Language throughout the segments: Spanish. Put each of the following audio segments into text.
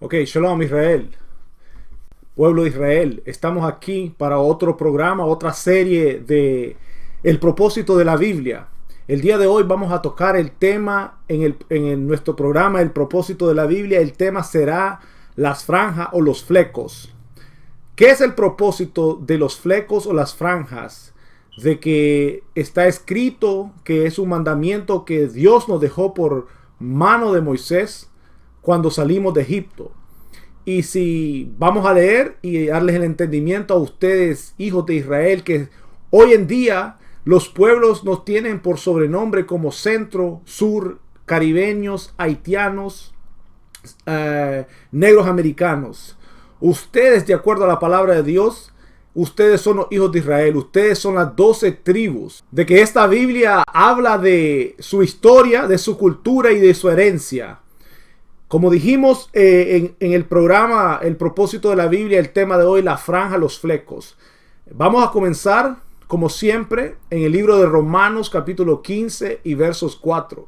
Ok, Shalom Israel, pueblo de Israel. Estamos aquí para otro programa, otra serie de El propósito de la Biblia. El día de hoy vamos a tocar el tema en nuestro programa, El propósito de la Biblia. El tema será las franjas o los flecos. ¿Qué es el propósito de los flecos o las franjas? De que está escrito que es un mandamiento que Dios nos dejó por mano de Moisés cuando salimos de Egipto. Y si vamos a leer y darles el entendimiento a ustedes, hijos de Israel, que hoy en día los pueblos nos tienen por sobrenombre como centro, sur, caribeños, haitianos, negros americanos. Ustedes, de acuerdo a la palabra de Dios, ustedes son los hijos de Israel. Ustedes son las 12 tribus. De que esta Biblia habla de su historia, de su cultura y de su herencia. Como dijimos en el programa El propósito de la Biblia, el tema de hoy, la franja, los flecos. Vamos a comenzar, como siempre, en el libro de Romanos, capítulo 15 y versos 4.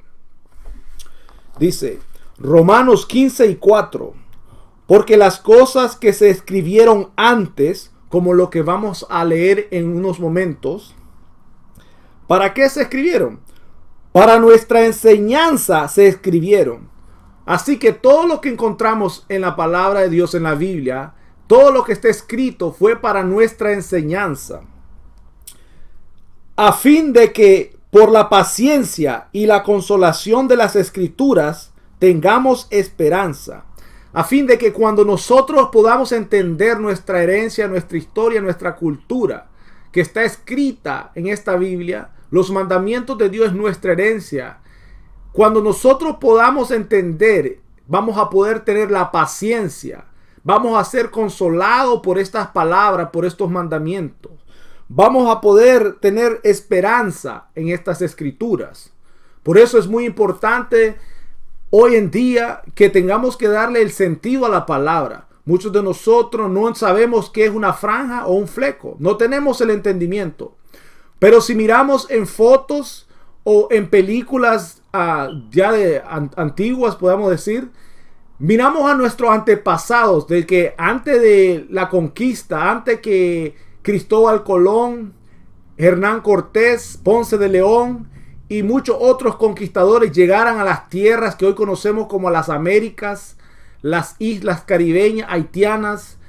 Dice, Romanos 15 y 4. Porque las cosas que se escribieron antes, como lo que vamos a leer en unos momentos, ¿para qué se escribieron? Para nuestra enseñanza se escribieron. Así que todo lo que encontramos en la palabra de Dios, en la Biblia, todo lo que está escrito fue para nuestra enseñanza, a fin de que por la paciencia y la consolación de las escrituras tengamos esperanza. A fin de que cuando nosotros podamos entender nuestra herencia, nuestra historia, nuestra cultura, que está escrita en esta Biblia, los mandamientos de Dios es nuestra herencia. Cuando nosotros podamos entender, vamos a poder tener la paciencia. Vamos a ser consolados por estas palabras, por estos mandamientos. Vamos a poder tener esperanza en estas escrituras. Por eso es muy importante hoy en día que tengamos que darle el sentido a la palabra. Muchos de nosotros no sabemos qué es una franja o un fleco. No tenemos el entendimiento. Pero si miramos en fotos o en películas ya de antiguas, podemos decir, miramos a nuestros antepasados de que antes de la conquista, antes que Cristóbal Colón, Hernán Cortés, Ponce de León y muchos otros conquistadores llegaran a las tierras que hoy conocemos como las Américas, las islas caribeñas, haitianas.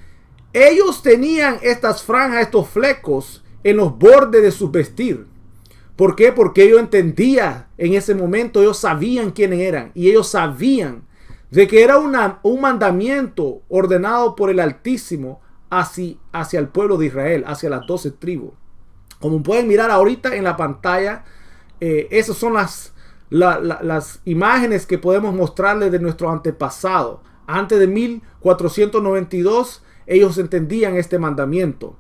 Ellos tenían estas franjas, estos flecos en los bordes de sus vestir. ¿Por qué? Porque ellos entendían en ese momento, ellos sabían quiénes eran y ellos sabían de que era un mandamiento ordenado por el Altísimo hacia el pueblo de Israel, hacia las 12 tribus. Como pueden mirar ahorita en la pantalla, esas son las imágenes que podemos mostrarles de nuestros antepasados. Antes de 1492, ellos entendían este mandamiento.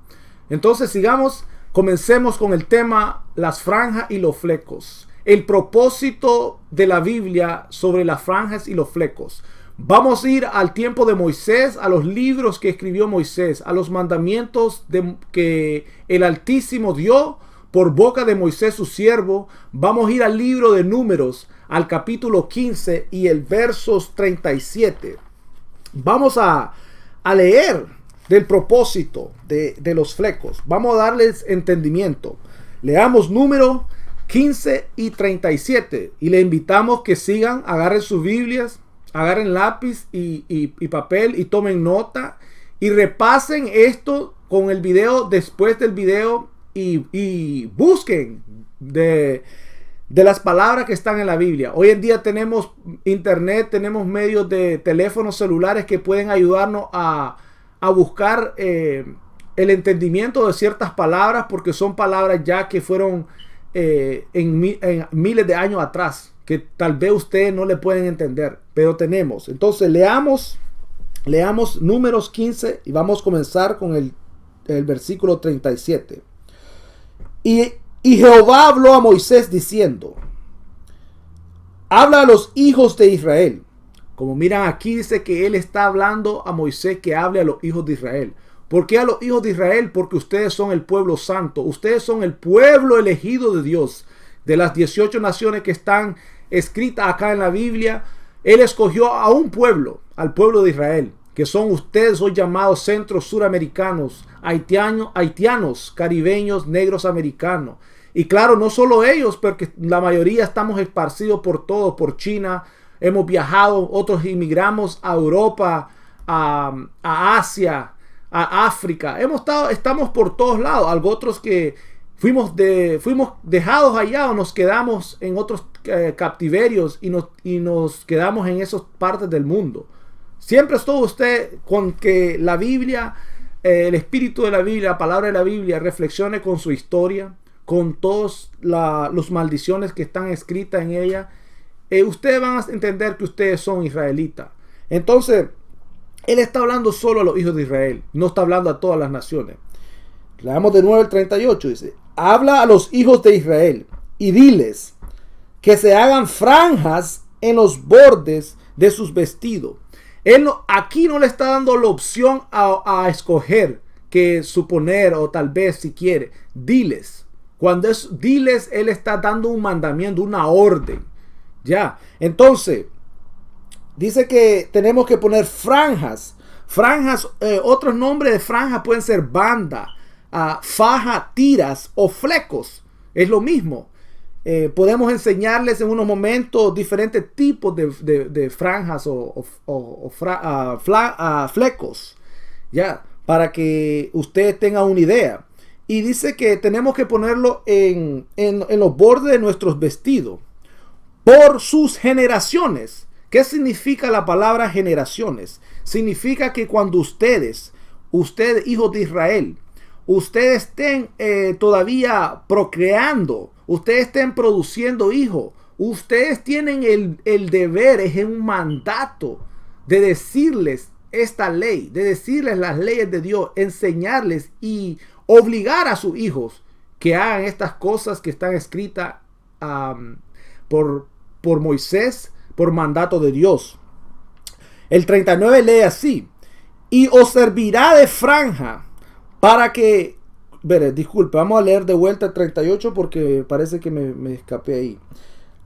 Entonces sigamos. Comencemos con el tema las franjas y los flecos. El propósito de la Biblia sobre las franjas y los flecos. Vamos a ir al tiempo de Moisés, a los libros que escribió Moisés, a los mandamientos que el Altísimo dio por boca de Moisés su siervo. Vamos a ir al libro de Números, al capítulo 15 y el versos 37. Vamos a leer del propósito de los flecos. Vamos a darles entendimiento. Leamos Número 15 y 37. Y le invitamos que sigan, agarren sus Biblias, agarren lápiz y papel y tomen nota. Y repasen esto con el video, después del video. Y busquen de las palabras que están en la Biblia. Hoy en día tenemos internet, tenemos medios de teléfonos celulares que pueden ayudarnos a buscar el entendimiento de ciertas palabras, porque son palabras ya que fueron en miles de años atrás, que tal vez ustedes no le pueden entender, pero tenemos. Entonces leamos Números 15 y vamos a comenzar con el versículo 37. Y Jehová habló a Moisés diciendo, habla a los hijos de Israel. Como miran aquí dice que él está hablando a Moisés que hable a los hijos de Israel. ¿Por qué a los hijos de Israel? Porque ustedes son el pueblo santo. Ustedes son el pueblo elegido de Dios. De las 18 naciones que están escritas acá en la Biblia, Él escogió a un pueblo al pueblo de Israel, que son ustedes hoy llamados centros suramericanos, haitianos, caribeños, negros americanos. Y claro, no solo ellos, porque la mayoría estamos esparcidos por todo, por China, hemos viajado, otros inmigramos a Europa, a Asia, a África. Estamos por todos lados. Algo otros que fuimos dejados allá o nos quedamos en otros captiverios y nos quedamos en esas partes del mundo. Siempre estuvo usted con que la Biblia, el espíritu de la Biblia, la palabra de la Biblia reflexione con su historia, con todas las maldiciones que están escritas en ella. Ustedes van a entender que ustedes son israelitas. Entonces, él está hablando solo a los hijos de Israel, no está hablando a todas las naciones. Leamos de nuevo el 38, dice: habla a los hijos de Israel y diles que se hagan franjas en los bordes de sus vestidos. Él aquí no le está dando la opción a escoger, que suponer o tal vez si quiere. Diles. Cuando es diles, él está dando un mandamiento, una orden. Ya. Entonces, dice que tenemos que poner franjas. Franjas, otros nombres de franjas pueden ser banda, faja, tiras o flecos. Es lo mismo. Podemos enseñarles en unos momentos diferentes tipos de franjas o flecos, ya, para que ustedes tengan una idea. Y dice que tenemos que ponerlo en los bordes de nuestros vestidos por sus generaciones. ¿Qué significa la palabra generaciones? Significa que cuando ustedes hijos de Israel, ustedes estén todavía procreando, ustedes estén produciendo hijos, ustedes tienen el deber, es un mandato de decirles esta ley, de decirles las leyes de Dios, enseñarles y obligar a sus hijos que hagan estas cosas que están escritas por Moisés, por mandato de Dios. El 39 lee así: y os servirá de franja para que... disculpe, vamos a leer de vuelta el 38 porque parece que me escapé ahí.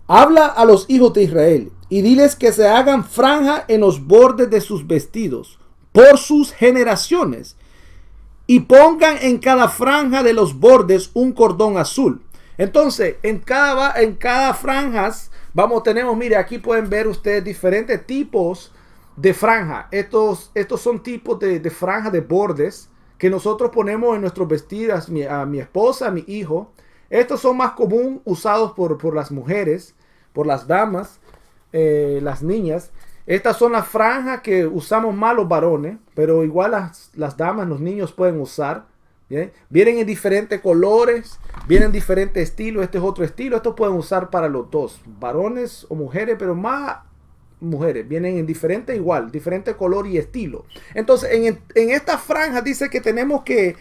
Habla a los hijos de Israel y diles que se hagan franja en los bordes de sus vestidos por sus generaciones y pongan en cada franja de los bordes un cordón azul. Entonces, en cada franjas, tenemos, mire, aquí pueden ver ustedes diferentes tipos de franja. Estos son tipos de franja de bordes que nosotros ponemos en nuestros vestidos, a mi esposa, a mi hijo. Estos son más común usados por las mujeres, por las damas, las niñas. Estas son las franjas que usamos más los varones, pero igual las damas, los niños pueden usar. ¿Bien? Vienen en diferentes colores, vienen en diferentes estilos. Este es otro estilo. Estos pueden usar para los dos, varones o mujeres, pero más mujeres. Vienen en diferente color y estilo. Entonces, en esta franja dice que tenemos que,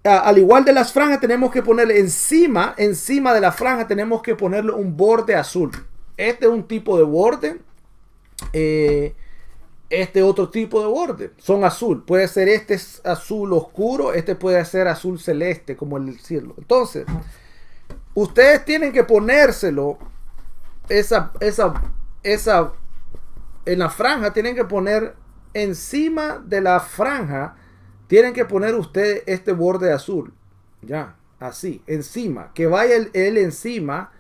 al igual de las franjas, tenemos que ponerle encima de la franja, tenemos que ponerle un borde azul. Este es un tipo de borde. Este otro tipo de borde son azul. Puede ser este es azul oscuro, este puede ser azul celeste, como el cielo. Entonces, ustedes tienen que ponérselo esa en la franja, tienen que poner encima de la franja, tienen que poner ustedes este borde azul. Ya, así, encima, que vaya él encima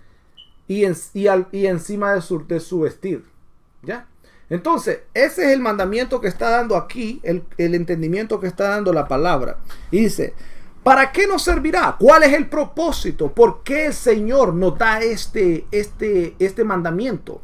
y encima de su vestir. Ya. Entonces, ese es el mandamiento que está dando aquí, el entendimiento que está dando la palabra. Y dice, ¿para qué nos servirá? ¿Cuál es el propósito? ¿Por qué el Señor nos da este mandamiento?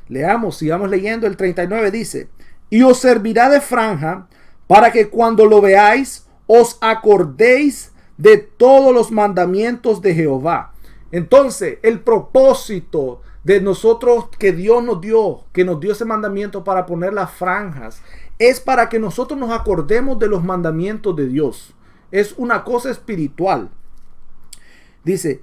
Leamos, sigamos leyendo. El 39 dice: y os servirá de franja para que cuando lo veáis os acordéis de todos los mandamientos de Jehová. Entonces, el propósito de nosotros que Dios nos dio ese mandamiento para poner las franjas, es para que nosotros nos acordemos de los mandamientos de Dios. Es una cosa espiritual. Dice,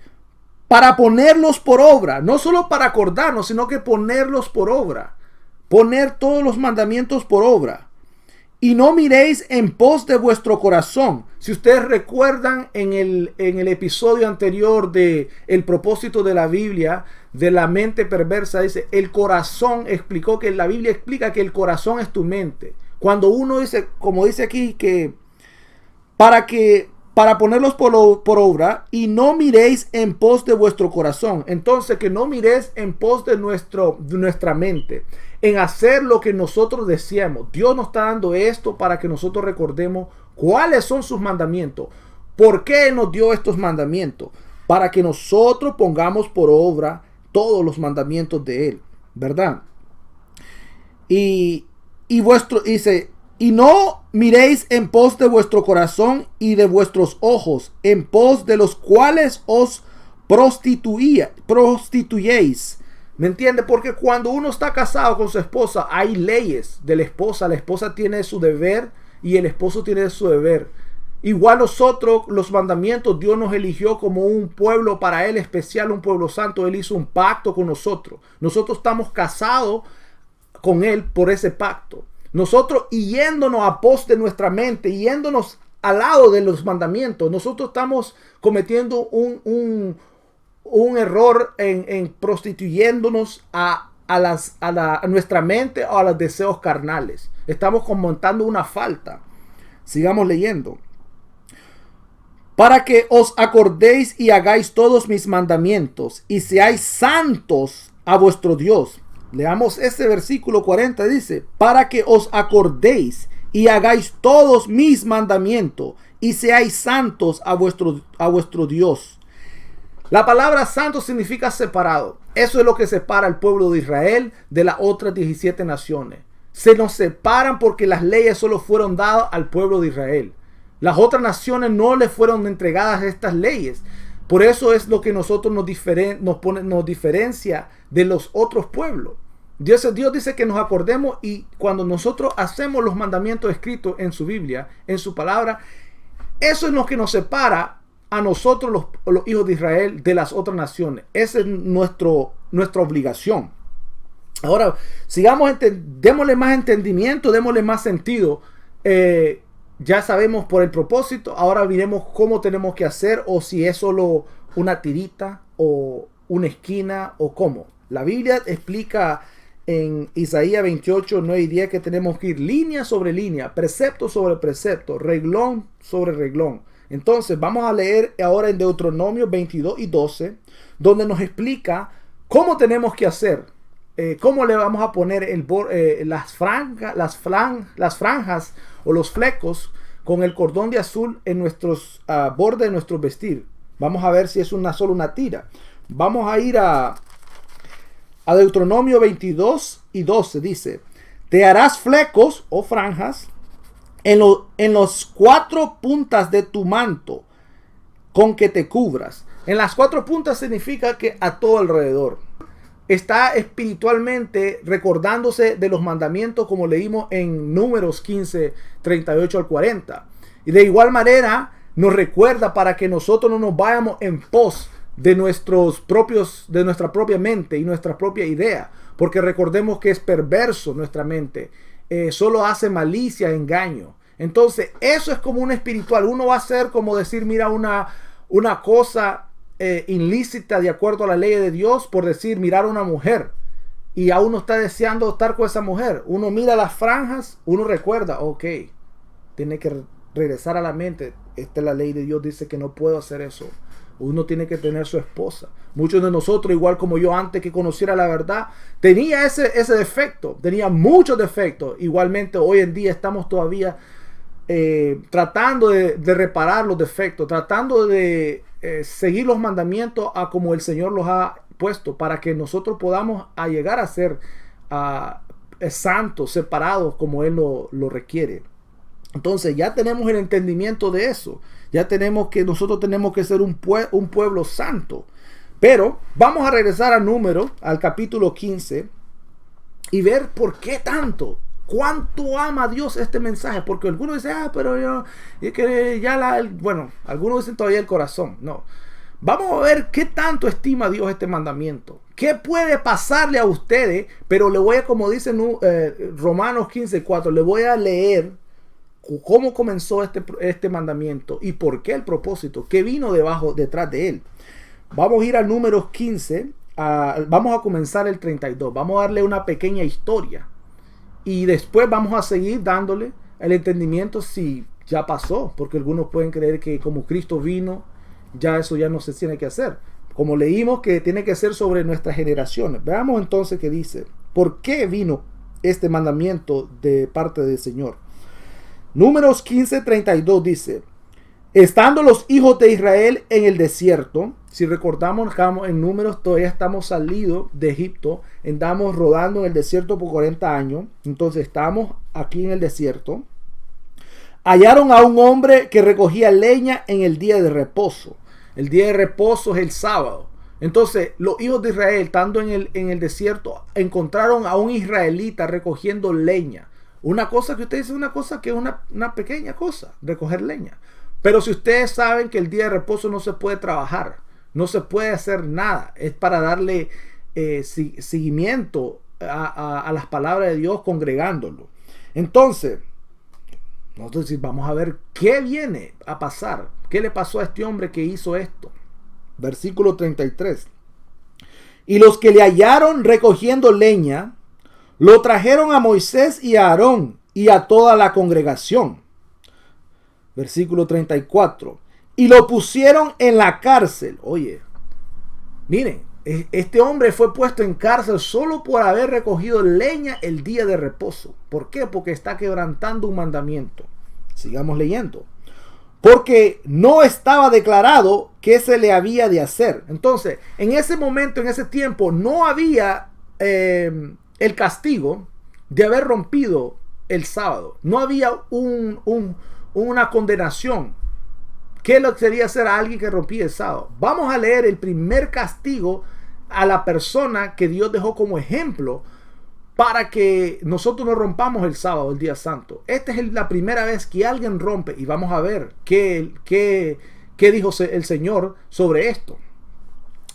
para ponerlos por obra, no solo para acordarnos, sino que ponerlos por obra. Poner todos los mandamientos por obra. Y no miréis en pos de vuestro corazón. Si ustedes recuerdan en el episodio anterior de el propósito de la Biblia, de la mente perversa, dice, el corazón explicó que la Biblia explica que el corazón es tu mente. Cuando uno dice, como dice aquí, que para ponerlos por obra, y no miréis en pos de vuestro corazón. Entonces, que no miréis en pos de nuestra mente, en hacer lo que nosotros deseamos. Dios nos está dando esto para que nosotros recordemos cuáles son sus mandamientos. ¿Por qué nos dio estos mandamientos? Para que nosotros pongamos por obra todos los mandamientos de Él, ¿verdad? Y dice, y no miréis en pos de vuestro corazón y de vuestros ojos, en pos de los cuales os prostituyéis. ¿Me entiende? Porque cuando uno está casado con su esposa, hay leyes de la esposa. La esposa tiene su deber y el esposo tiene su deber. Igual nosotros, los mandamientos, Dios nos eligió como un pueblo para Él especial, un pueblo santo. Él hizo un pacto con nosotros. Nosotros estamos casados con Él por ese pacto. Nosotros yéndonos a pos de nuestra mente, yéndonos al lado de los mandamientos, nosotros estamos cometiendo un error en prostituyéndonos a nuestra mente o a los deseos carnales. Estamos cometiendo una falta. Sigamos leyendo. Para que os acordéis y hagáis todos mis mandamientos y seáis santos a vuestro Dios. Leamos ese versículo 40, dice, para que os acordéis y hagáis todos mis mandamientos y seáis santos a vuestro Dios. La palabra santo significa separado. Eso es lo que separa al pueblo de Israel de las otras 17 naciones. Se nos separan porque las leyes solo fueron dadas al pueblo de Israel. Las otras naciones no les fueron entregadas estas leyes. Por eso es lo que nosotros nos diferencia de los otros pueblos. Dios dice que nos acordemos, y cuando nosotros hacemos los mandamientos escritos en su Biblia, en su palabra, eso es lo que nos separa a nosotros los hijos de Israel de las otras naciones. Esa es nuestra obligación. Ahora, démosle más entendimiento, démosle más sentido. Ya sabemos por el propósito, ahora veremos cómo tenemos que hacer, o si es solo una tirita o una esquina o cómo. La Biblia explica en Isaías 28, 9 y 10 que tenemos que ir línea sobre línea, precepto sobre precepto, reglón sobre reglón. Entonces vamos a leer ahora en Deuteronomio 22 y 12, donde nos explica cómo tenemos que hacer, cómo le vamos a poner las franjas o los flecos con el cordón de azul en nuestros bordes de nuestro vestir. Vamos a ver si es solo una tira. Vamos a ir a Deuteronomio 22 y 12. Dice, te harás flecos o franjas en los 4 puntas de tu manto con que te cubras. En las 4 puntas significa que a todo alrededor. Está espiritualmente recordándose de los mandamientos, como leímos en Números 15, 38 al 40. Y de igual manera nos recuerda para que nosotros no nos vayamos en pos de nuestra propia mente y nuestra propia idea. Porque recordemos que es perverso nuestra mente. Solo hace malicia, engaño. Entonces eso es como un espiritual. Uno va a hacer como decir, mira, una cosa ilícita de acuerdo a la ley de Dios, por decir, mirar a una mujer, y a uno está deseando estar con esa mujer. Uno mira las franjas, uno recuerda, ok, tiene que regresar a la mente, esta es la ley de Dios, dice que no puedo hacer eso. Uno tiene que tener su esposa. Muchos de nosotros, igual como yo antes que conociera la verdad, tenía ese defecto, tenía muchos defectos. Igualmente hoy en día estamos todavía tratando de reparar los defectos, tratando de seguir los mandamientos a como el Señor los ha puesto, para que nosotros podamos llegar a ser santos, separados como Él lo requiere. Entonces ya tenemos el entendimiento de eso. Ya nosotros tenemos que ser un pueblo santo. Pero vamos a regresar al capítulo 15 y ver por qué tanto. ¿Cuánto ama Dios este mensaje? Porque algunos dicen, pero yo, es que bueno, algunos dicen todavía el corazón. No. Vamos a ver qué tanto estima Dios este mandamiento. ¿Qué puede pasarle a ustedes? Pero le voy a, como dice Romanos 15:4, le voy a leer cómo comenzó este mandamiento y por qué el propósito, qué vino detrás de él. Vamos a ir al Números 15, vamos a comenzar el 32, vamos a darle una pequeña historia y después vamos a seguir dándole el entendimiento si ya pasó, porque algunos pueden creer que como Cristo vino, ya eso ya no se tiene que hacer. Como leímos que tiene que ser sobre nuestras generaciones. Veamos entonces qué dice. ¿Por qué vino este mandamiento de parte del Señor? Números 15:32 dice: estando los hijos de Israel en el desierto, si recordamos en Números, todavía estamos salidos de Egipto, andamos rodando en el desierto por 40 años, entonces estamos aquí en el desierto. Hallaron a un hombre que recogía leña en el día de reposo. El día de reposo es el sábado. Entonces los hijos de Israel, estando en el desierto, encontraron a un israelita recogiendo leña. Una cosa que ustedes dicen, una cosa que es una pequeña cosa, recoger leña. Pero si ustedes saben que el día de reposo no se puede trabajar, no se puede hacer nada, es para darle seguimiento a las palabras de Dios congregándolo. Entonces, nosotros vamos a ver qué viene a pasar, qué le pasó a este hombre que hizo esto. Versículo 33. Y los que le hallaron recogiendo leña, lo trajeron a Moisés y a Aarón y a toda la congregación. Versículo 34. Y lo pusieron en la cárcel. Oye, miren, este hombre fue puesto en cárcel solo por haber recogido leña el día de reposo. ¿Por qué? Porque está quebrantando un mandamiento. Sigamos leyendo. Porque no estaba declarado qué se le había de hacer. Entonces, en ese momento, en ese tiempo, no había el castigo de haber rompido el sábado. No había una condenación. ¿Qué lo sería hacer a alguien que rompía el sábado? Vamos a leer el primer castigo a la persona que Dios dejó como ejemplo para que nosotros no rompamos el sábado, el día santo. Esta es la primera vez que alguien rompe y vamos a ver qué dijo el Señor sobre esto.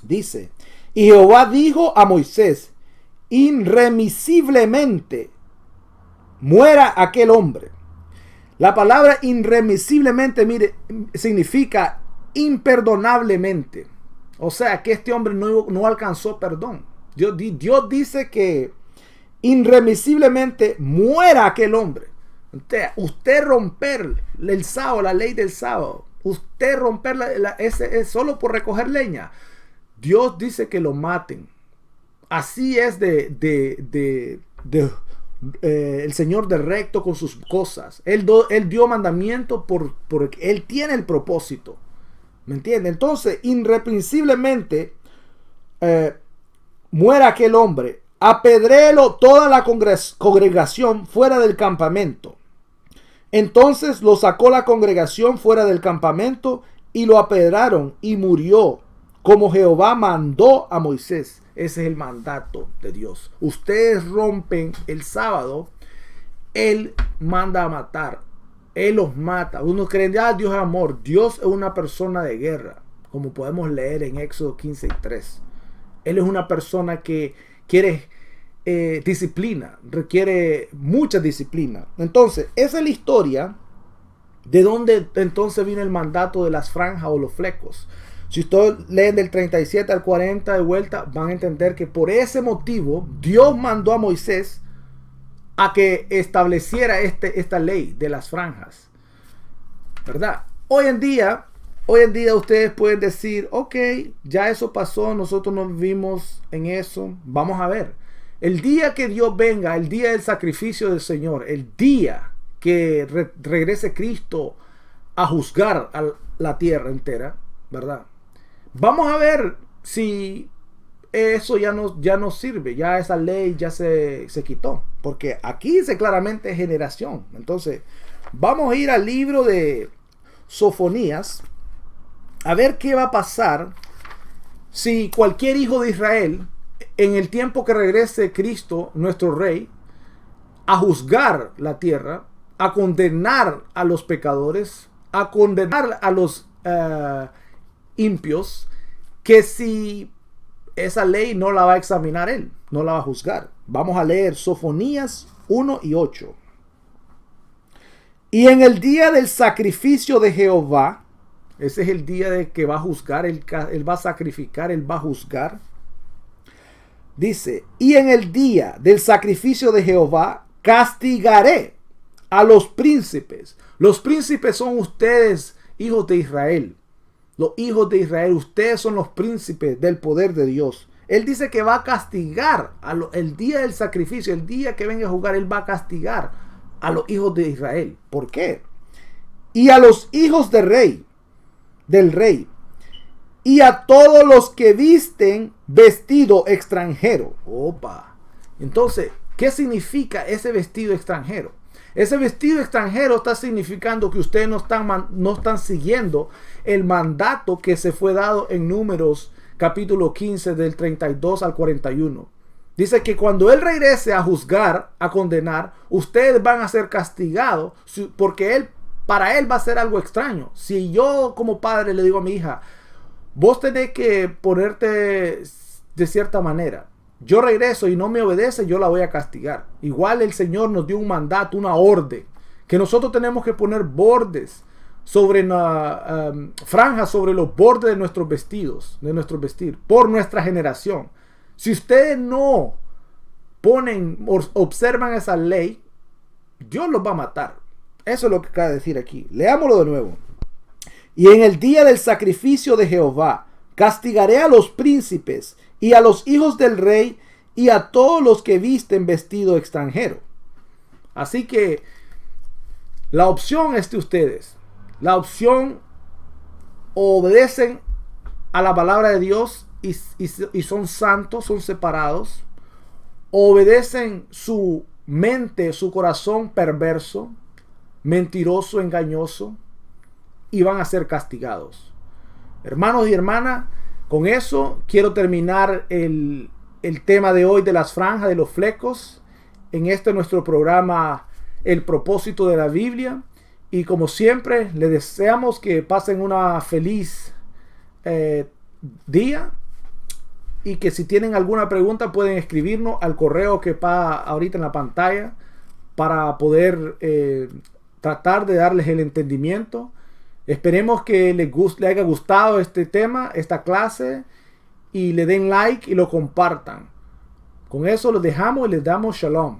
Dice: y Jehová dijo a Moisés: irremisiblemente muera aquel hombre. La palabra irremisiblemente, mire, significa imperdonablemente. O sea, que este hombre no alcanzó perdón. Dios dice que irremisiblemente muera aquel hombre. Usted romper el sábado, la ley del sábado, usted romper es solo por recoger leña, Dios dice que lo maten. Así es el Señor de recto con sus cosas. Él dio mandamiento porque Él tiene el propósito. ¿Me entiende? Entonces, irreprensiblemente muera aquel hombre. Apedréelo toda la congregación fuera del campamento. Entonces lo sacó la congregación fuera del campamento y lo apedraron y murió, como Jehová mandó a Moisés. Ese es el mandato de Dios. Ustedes rompen el sábado, Él manda a matar. Él los mata. Unos creen, Dios es amor. Dios es una persona de guerra, como podemos leer en Éxodo 15:3. Él es una persona que quiere disciplina, requiere mucha disciplina. Entonces, esa es la historia de donde entonces viene el mandato de las franjas o los flecos. Si ustedes leen del 37 al 40 de vuelta, van a entender que por ese motivo Dios mandó a Moisés a que estableciera esta ley de las franjas, ¿verdad? Hoy en día ustedes pueden decir, ok, ya eso pasó, nosotros nos vimos en eso. Vamos a ver, el día que Dios venga, el día del sacrificio del Señor, el día que regrese Cristo a juzgar a la tierra entera, ¿verdad? Vamos a ver si eso ya no sirve, ya esa ley ya se quitó, porque aquí dice claramente generación. Entonces, vamos a ir al libro de Sofonías a ver qué va a pasar si cualquier hijo de Israel, en el tiempo que regrese Cristo, nuestro Rey, a juzgar la tierra, a condenar a los pecadores, a condenar a los impios, que si esa ley no la va a examinar Él, no la va a juzgar. Vamos a leer Sofonías 1 y 8. Y en el día del sacrificio de Jehová, ese es el día de que va a juzgar, él va a sacrificar, él va a juzgar. Dice, y en el día del sacrificio de Jehová castigaré a los príncipes. Los príncipes son ustedes, hijos de Israel. Los hijos de Israel, ustedes son los príncipes del poder de Dios. Él dice que va a castigar el día del sacrificio, el día que venga a jugar, él va a castigar a los hijos de Israel. ¿Por qué? Y a los hijos del rey, y a todos los que visten vestido extranjero. Opa. Entonces, ¿qué significa ese vestido extranjero? Ese vestido extranjero está significando que ustedes no están siguiendo el mandato que se fue dado en Números capítulo 15 del 32 al 41. Dice que cuando él regrese a juzgar, a condenar, ustedes van a ser castigados porque para él va a ser algo extraño. Si yo como padre le digo a mi hija, vos tenés que ponerte de cierta manera. Yo regreso y no me obedece, yo la voy a castigar. Igual el Señor nos dio un mandato, una orden, que nosotros tenemos que poner bordes sobre franjas sobre los bordes de nuestros vestidos, de nuestro vestir, por nuestra generación. Si ustedes no observan esa ley, Dios los va a matar. Eso es lo que acaba de decir aquí. Leámoslo de nuevo. Y en el día del sacrificio de Jehová castigaré a los príncipes y a los hijos del rey y a todos los que visten vestido extranjero. Así que la opción es de ustedes. La opción, obedecen a la palabra de Dios y son santos, son separados. Obedecen su mente, su corazón perverso, mentiroso, engañoso, y van a ser castigados. Hermanos y hermanas, con eso quiero terminar el tema de hoy de las franjas, de los flecos, en nuestro programa El propósito de la Biblia. Y como siempre, les deseamos que pasen una feliz día, y que si tienen alguna pregunta pueden escribirnos al correo que está ahorita en la pantalla para poder tratar de darles el entendimiento. Esperemos que les haya gustado este tema, esta clase, y le den like y lo compartan. Con eso los dejamos y les damos shalom.